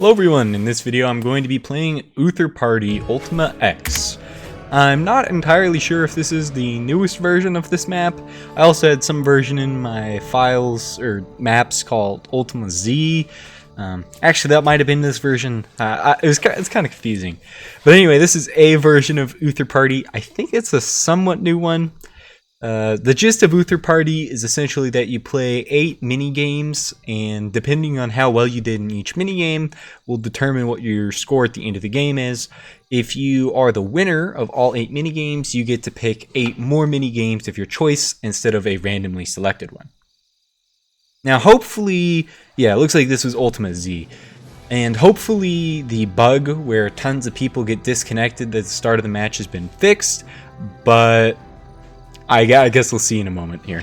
Hello everyone, in this video I'm going to be playing Uther Party Ultima Z. I'm not entirely sure if this is the newest version of this map. I also had some version in my files or maps called Ultima Z. Actually, that might have been this version. It's kind of confusing. But anyway, this is a version of Uther Party. I think it's a somewhat new one. The gist of Uther Party is essentially that you play 8 mini-games, and depending on how well you did in each mini-game will determine what your score at the end of the game is. If you are the winner of all 8 mini-games, you get to pick 8 more mini-games of your choice instead of a randomly selected one. Now hopefully, yeah, it looks like this was Ultima Z. And hopefully the bug where tons of people get disconnected at the start of the match has been fixed, but I guess we'll see in a moment here.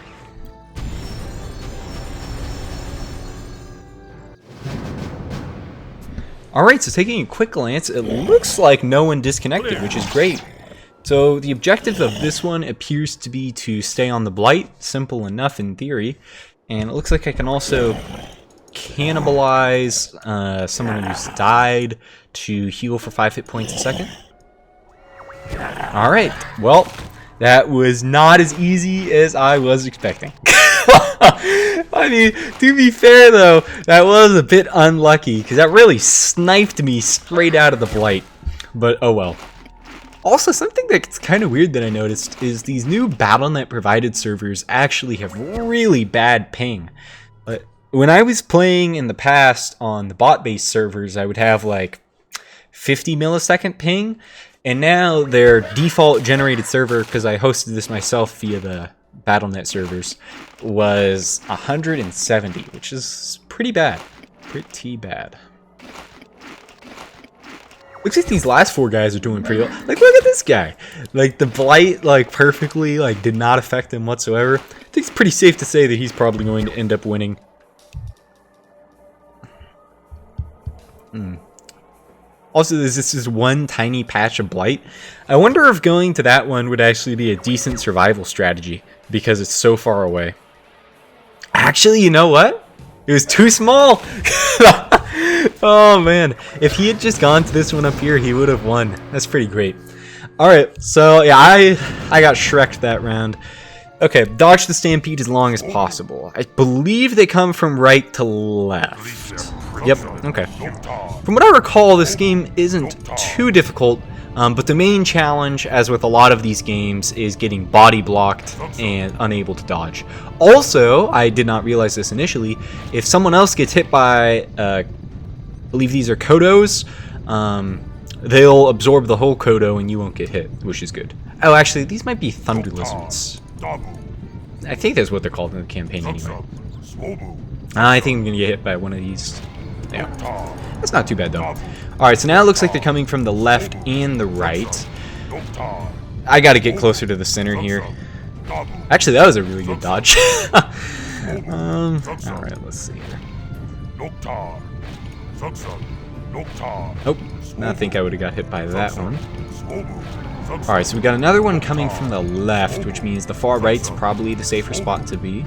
Alright, so taking a quick glance, it looks like no one disconnected, which is great. So the objective of this one appears to be to stay on the blight, simple enough in theory. And it looks like I can also cannibalize someone who's died to heal for 5 hit points a second. Alright, well, that was not as easy as I was expecting. I mean, to be fair though, that was a bit unlucky, because that really sniped me straight out of the blight. But oh well. Also, something that's kind of weird that I noticed is these new Battle.net provided servers actually have really bad ping. But when I was playing in the past on the bot-based servers, I would have like 50 millisecond ping. And now their default generated server, because I hosted this myself via the Battle.net servers, was 170, which is pretty bad. Pretty bad. Looks like these last 4 guys are doing pretty well. Like, look at this guy. Like, the blight, like, perfectly, like, did not affect him whatsoever. I think it's pretty safe to say that he's probably going to end up winning. Also, there's this one tiny patch of blight. I wonder if going to that one would actually be a decent survival strategy, because it's so far away. Actually, you know what? It was too small! Oh man, if he had just gone to this one up here, he would have won. That's pretty great. Alright, so yeah, I got Shrek'd that round. Okay, dodge the stampede as long as possible. I believe they come from right to left. Yep, okay. From what I recall, this game isn't too difficult, but the main challenge, as with a lot of these games, is getting body blocked and unable to dodge. Also, I did not realize this initially, if someone else gets hit by, I believe these are Kodos, they'll absorb the whole Kodo and you won't get hit, which is good. Oh, actually, these might be Thunder Lizards. I think that's what they're called in the campaign anyway. I think I'm going to get hit by one of these. Yeah, that's not too bad though. Alright, so now it looks like they're coming from the left and the right. I gotta get closer to the center here. Actually, that was a really good dodge. Alright, let's see here. Oh, I think I would have got hit by that one. Alright, so we got another one coming from the left, which means the far right's probably the safer spot to be.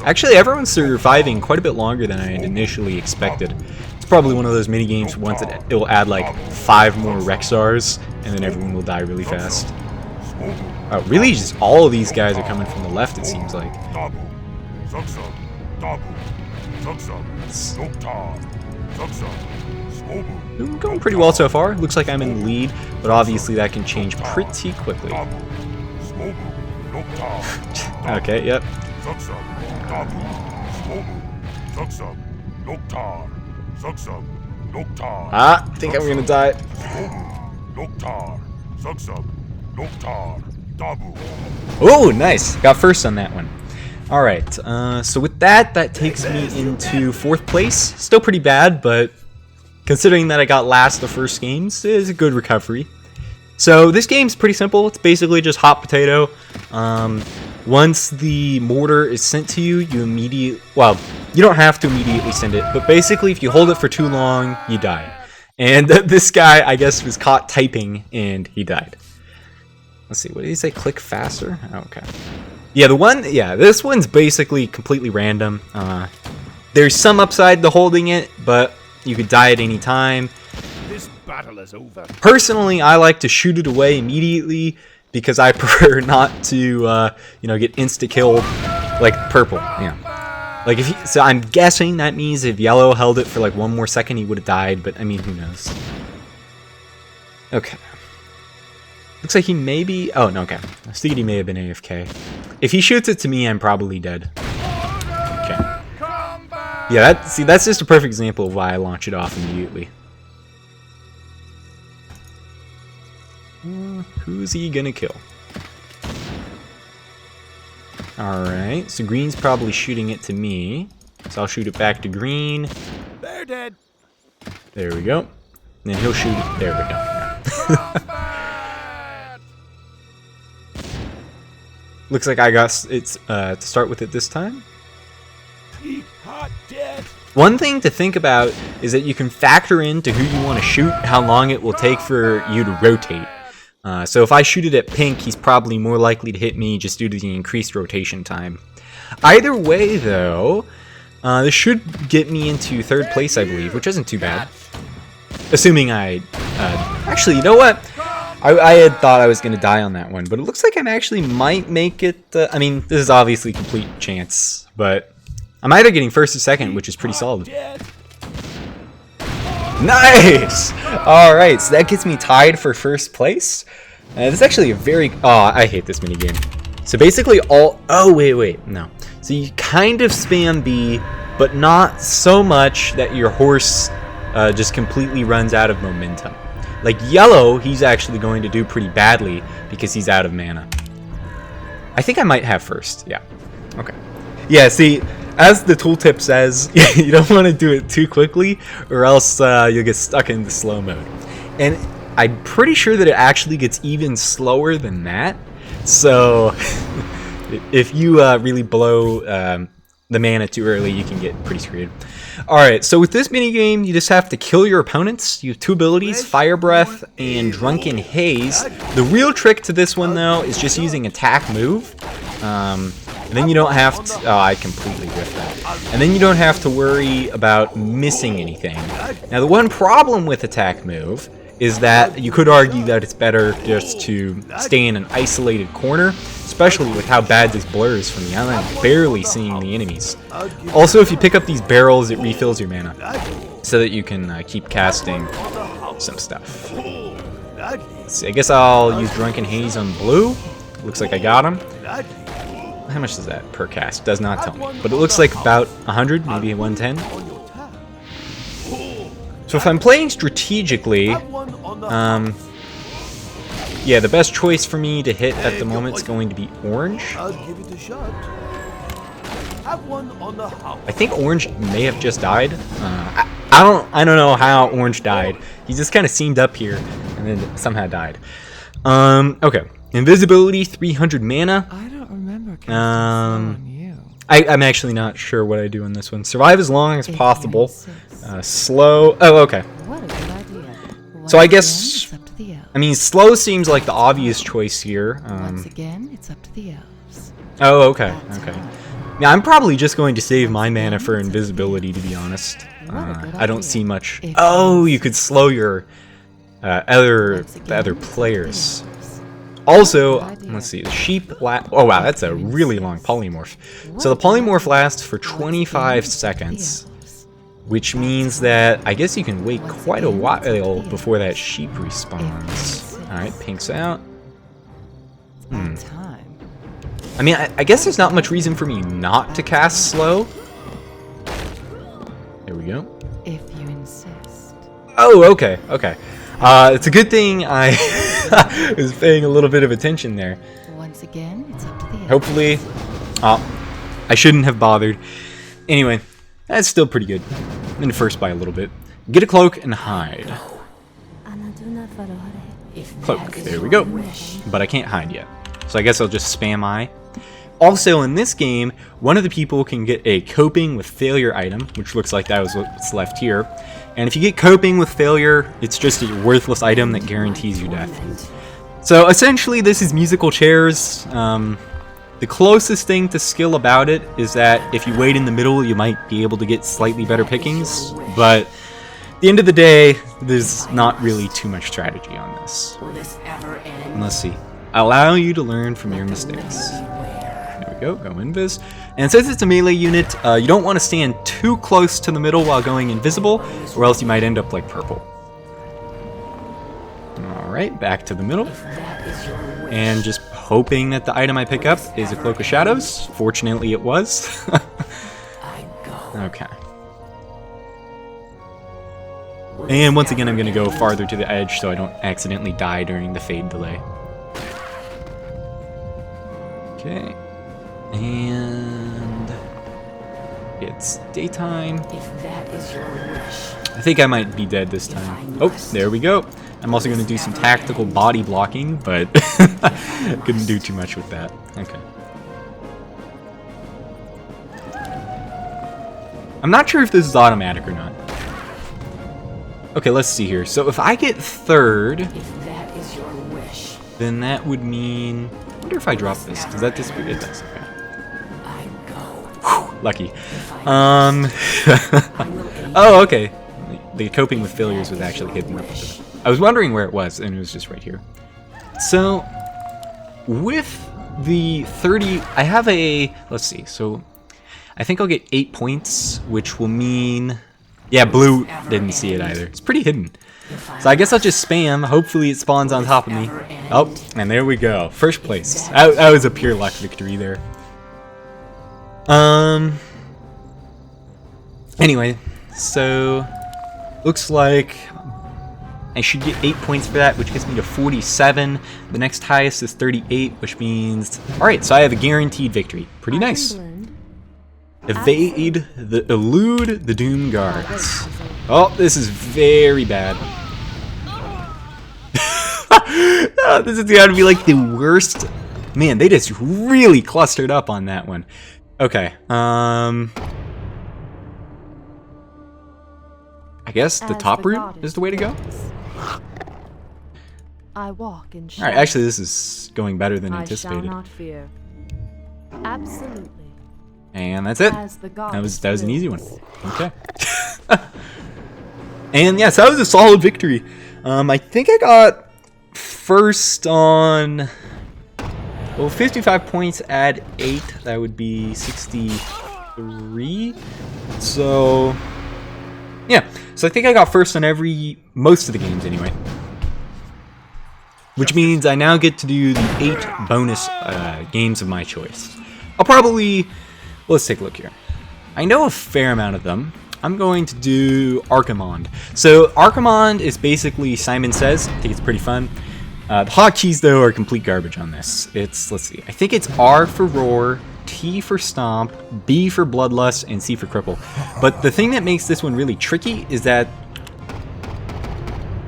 Actually, everyone's surviving quite a bit longer than I had initially expected. It's probably one of those mini games once it will add like 5 more Rexars, and then everyone will die really fast. Oh, really? Just all of these guys are coming from the left, it seems like. We're going pretty well so far. Looks like I'm in the lead, but obviously that can change pretty quickly. Okay, yep. I think I'm gonna die. Oh, nice. Got first on that one. Alright, so with that takes me into 4th place. Still pretty bad, but considering that I got last the first games, it is a good recovery. So this game's pretty simple. It's basically just hot potato. Once the mortar is sent to you, you don't have to immediately send it, but basically if you hold it for too long, you die. And this guy, I guess, was caught typing and he died. Let's see, what did he say? Click faster? Oh, okay. Yeah, this one's basically completely random. There's some upside to holding it, but you could die at any time. This battle is over. Personally, I like to shoot it away immediately because I prefer not to, you know, get insta-killed like purple. Yeah. Like so I'm guessing that means if yellow held it for like 1 more second, he would have died, but I mean, who knows? Okay. Looks like he may be... Oh, no, okay. I was thinking he may have been AFK. If he shoots it to me, I'm probably dead. Okay. Yeah, that's just a perfect example of why I launch it off immediately. Who's he gonna kill? Alright, so green's probably shooting it to me. So I'll shoot it back to green. They're dead. There we go. And then he'll shoot it. There we go. Looks like I got it to start with it this time. One thing to think about is that you can factor into who you want to shoot, how long it will take for you to rotate. So if I shoot it at pink, he's probably more likely to hit me just due to the increased rotation time. Either way, though, this should get me into 3rd place, I believe, which isn't too bad. Assuming I... actually, you know what? I had thought I was going to die on that one, but it looks like I actually might make it... I mean, this is obviously complete chance, but I'm either getting 1st or 2nd, which is pretty solid. Nice! Alright, so that gets me tied for 1st place. This is actually a very... Oh, I hate this minigame. So basically all... Oh, wait, no. So you kind of spam B, but not so much that your horse just completely runs out of momentum. Like yellow, he's actually going to do pretty badly because he's out of mana. I think I might have 1st. Yeah. Okay. Yeah, see, as the tooltip says, you don't want to do it too quickly or else you'll get stuck in the slow mode. And I'm pretty sure that it actually gets even slower than that. So if you really blow the mana too early, you can get pretty screwed. Alright, so with this minigame, you just have to kill your opponents. You have 2 abilities, Fire Breath and Drunken Haze. The real trick to this one, though, is just using attack move. And then you don't have to... Oh, I completely whiffed that. And then you don't have to worry about missing anything. Now, the one problem with attack move is that you could argue that it's better just to stay in an isolated corner, especially with how bad this blurs from the island, barely seeing the enemies. Also, if you pick up these barrels, it refills your mana, so that you can keep casting some stuff. Let's see, I guess I'll use Drunken Haze on blue. Looks like I got him. How much is that per cast? Does not tell me, but it looks like about 100, maybe 110. So if I'm playing strategically, yeah, the best choice for me to hit at the moment is going to be orange. I think orange may have just died. I don't know how orange died. He just kind of seemed up here and then somehow died. Okay, invisibility, 300 mana. I don't remember casting on you. I'm actually not sure what I do in this one. Survive as long as possible. Slow. Oh, okay. What a good idea. So I guess, It's up to the elves. I mean, slow seems like the obvious choice here. Once again, it's up to the elves. Oh, okay, okay. Yeah, I'm probably just going to save my mana for invisibility, to be honest. I don't see much. Oh, you could slow your other players. Also, let's see, the sheep oh wow, that's a really long polymorph. So the polymorph lasts for 25 seconds, which means that I guess you can wait quite a while before that sheep respawns. Alright, pink's out. I mean, I guess there's not much reason for me not to cast slow. There we go. If you insist. Oh, okay, okay. It's a good thing I was paying a little bit of attention there. Once again, it's up to the elves. Hopefully... Oh, I shouldn't have bothered. Anyway, that's still pretty good. I'm in first by a little bit. Get a cloak and hide. Cloak, there we go. But I can't hide yet. So I guess I'll just spam I. Also, in this game, one of the people can get a coping with failure item, which looks like that was what's left here. And if you get coping with failure, it's just a worthless item that guarantees you death. So essentially, this is musical chairs. The closest thing to skill about it is that if you wait in the middle, you might be able to get slightly better pickings, but at the end of the day, there's not really too much strategy on this. And let's see. Allow you to learn from your mistakes. There we go, go invis. And since it's a melee unit, you don't want to stand too close to the middle while going invisible, or else you might end up like purple. Alright, back to the middle. And just hoping that the item I pick up is a Cloak of Shadows. Fortunately, it was. Okay. And once again, I'm going to go farther to the edge so I don't accidentally die during the fade delay. Okay. And it's daytime. If that is your wish. I think I might be dead this time. Oh, there we go. I'm also going to do some tactical body blocking, but couldn't do too much with that. Okay. I'm not sure if this is automatic or not. Okay, let's see here. So if I get third, If that is your wish. then that would mean... I wonder if I drop this. Does that disappear? It does. Okay. I go. Whew, lucky. Oh, okay. The coping with failures was actually hidden up to them. I was wondering where it was, and it was just right here. So, with the 30... I have a... Let's see. So, I think I'll get 8 points, which will mean... Yeah, blue didn't see it either. It's pretty hidden. So I guess I'll just spam. Hopefully it spawns on top of me. Oh, and there we go. First place. That was a pure luck victory there. Anyway, so looks like I should get 8 points for that, which gets me to 47. The next highest is 38, which means... Alright, so I have a guaranteed victory. Pretty nice. Elude the Doom Guards. Oh, this is very bad. Oh, this is gotta be like the worst. Man, they just really clustered up on that one. Okay, I guess the top route is the way to go. I walk in Alright, actually this is going better than I anticipated. shall not fear. Absolutely. And that's it. As the That was goddess an easy one. wills. Okay. And yes, that was a solid victory. I think I got first on... Well, 55 points, add 8, that would be 63. So, yeah. So I think I got first on most of the games anyway. Which means I now get to do the 8 bonus games of my choice. I'll probably... Let's take a look here. I know a fair amount of them. I'm going to do Archimond. So Archimond is basically Simon Says. I think it's pretty fun. The hotkeys, though, are complete garbage on this. It's, let's see, I think it's R for Roar, T for Stomp, B for Bloodlust, and C for Cripple. But the thing that makes this one really tricky is that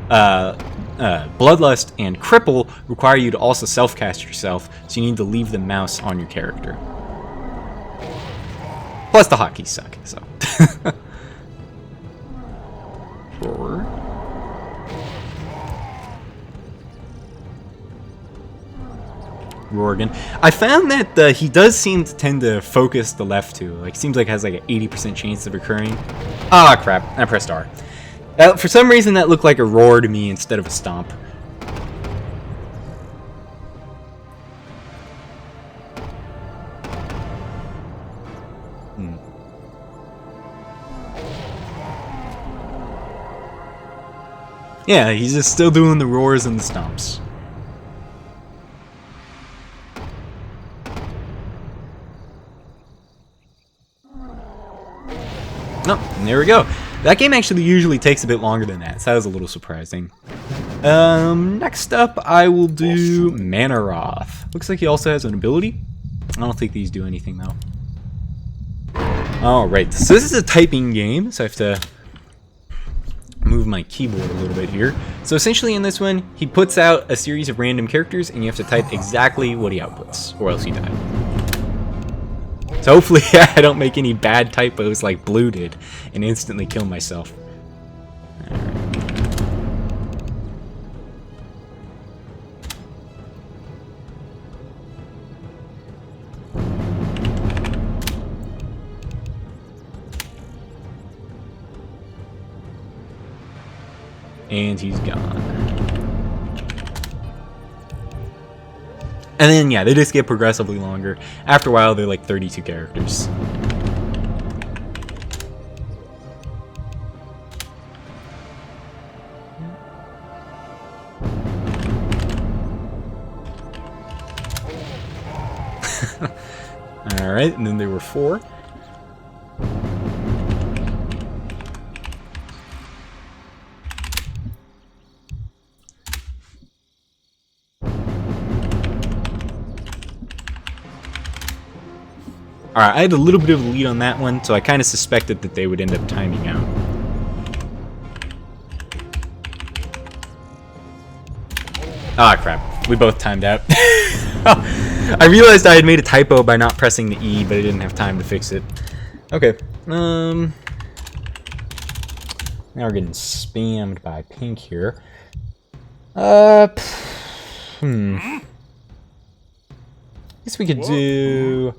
Bloodlust and Cripple require you to also self-cast yourself, so you need to leave the mouse on your character. Plus the hotkeys suck, so. Roar. Roar again. I found that he does seem to tend to focus the left too. Like, seems like it has like an 80% chance of occurring. Ah, crap. I pressed R. For some reason, that looked like a roar to me instead of a stomp. Yeah, he's just still doing the roars and the stomps. Nope, and there we go. That game actually usually takes a bit longer than that, so that was a little surprising. Next up, I will do Manaroth. Looks like he also has an ability. I don't think these do anything, though. Alright, so this is a typing game, so I have to move my keyboard a little bit here. So essentially in this one, he puts out a series of random characters and you have to type exactly what he outputs, or else you die. So hopefully I don't make any bad typos like Blue did and instantly kill myself. And he's gone. And then, yeah, they just get progressively longer. After a while, they're like 32 characters. Alright, and then there were 4. Alright, I had a little bit of a lead on that one, so I kind of suspected that they would end up timing out. Ah, crap. We both timed out. I realized I had made a typo by not pressing the E, but I didn't have time to fix it. Okay. Now we're getting spammed by pink here. Guess we could do...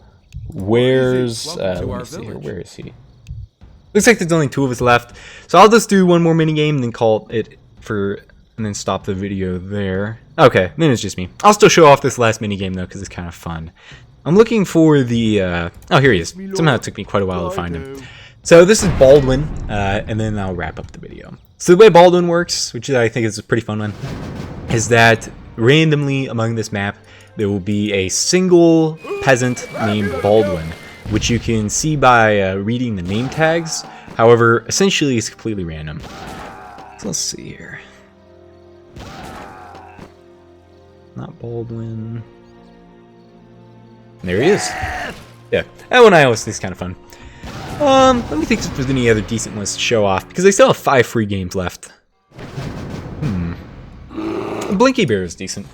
Where's... let me see here. Where is he? Looks like there's only 2 of us left. So I'll just do one more minigame and then call it for... And then stop the video there. Okay, then it's just me. I'll still show off this last minigame though, because it's kind of fun. I'm looking for the... oh, here he is. Somehow it took me quite a while to find him. So this is Baldwin, and then I'll wrap up the video. So the way Baldwin works, which I think is a pretty fun one, is that randomly among this map, there will be a single peasant named Baldwin, which you can see by reading the name tags. However, essentially it's completely random. So let's see here. Not Baldwin. There he is. Yeah, that one I always think is kind of fun. Let me think if there's any other decent ones to show off, because I still have 5 free games left. Blinky Bear is decent.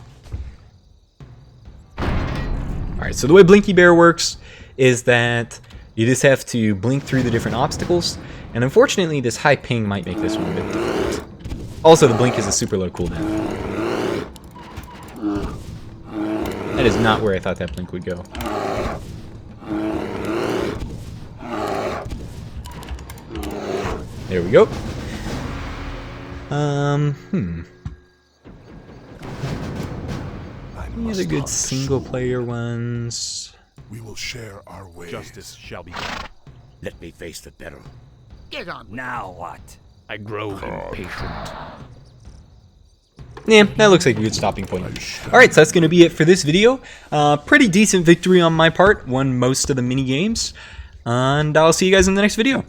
Alright, so the way Blinky Bear works is that you just have to blink through the different obstacles, and unfortunately this high ping might make this one a bit difficult. Also, the blink is a super low cooldown. That is not where I thought that blink would go. There we go. Any other good single player ones? We will share our ways. Justice shall be done. Let me face the peril. Get on. Now what? I grow impatient. Yeah, that looks like a good stopping point. Alright, so that's going to be it for this video. Pretty decent victory on my part. Won most of the mini games. And I'll see you guys in the next video.